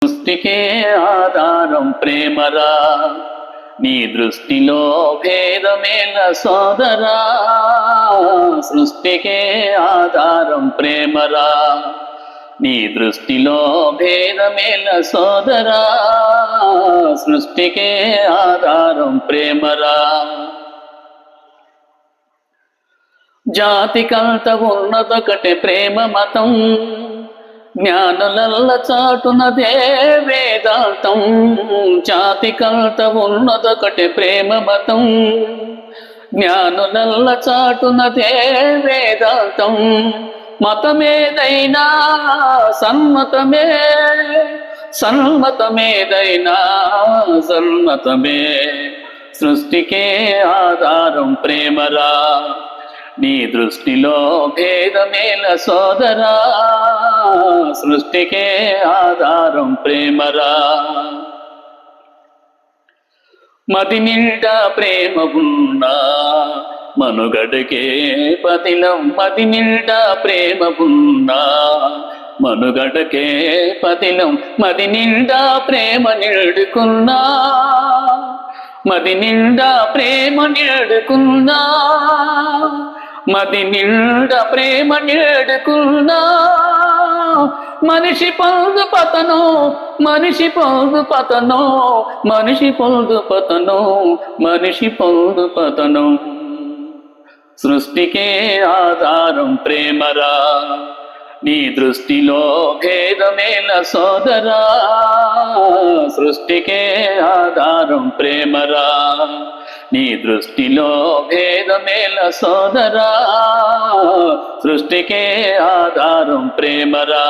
సృష్టికే ఆధారం ప్రేమరా, నీ దృష్టిలో భేదమేల సోదరా. సృష్టికే ఆధారం ప్రేమరా, నీ దృష్టిలో భేదమేల సోదరా. సృష్టికే ఆధారం ప్రేమరా. జాతికంత ఉన్నదొకటే ప్రేమ మతం, జ్ఞానులల్ల చాటునదే వేదాంతం. జాతికంత ఉన్నదొకటే ప్రేమ మతం, జ్ఞానులల్ల చాటునదే వేదాంతం. మతమేదైనా సన్మతమే, సన్మతమేదైనా సన్మతమే. సృష్టికే ఆధారం ప్రేమరా, నీ దృష్టిలో భేదమేల సోదరా. సృష్టికే ఆధారం ప్రేమరా. మది నిండా ప్రేమ ఉన్నా మనుగడకే పతిలం. మది నిండా ప్రేమ ఉన్నా మనుగడకే పతిలం. మది నిండా ప్రేమ నిడుకున్నా, మది నిండా ప్రేమ నిడుకున్నా, మది నిండా ప్రేమ నిడుకున్నా. మనిషి పొందు పతనో, మనిషి పొందు పతనో, మనిషి పొందు పతనో, మనిషి పొందు పతనో. సృష్టికే ఆధారం ప్రేమరా, నీ దృష్టిలో భేదమేల సోదరా. సృష్టికే ఆధారం ప్రేమరా, నీ దృష్టిలో భేదమేల సోదరా. సృష్టికే ఆధారం ప్రేమరా.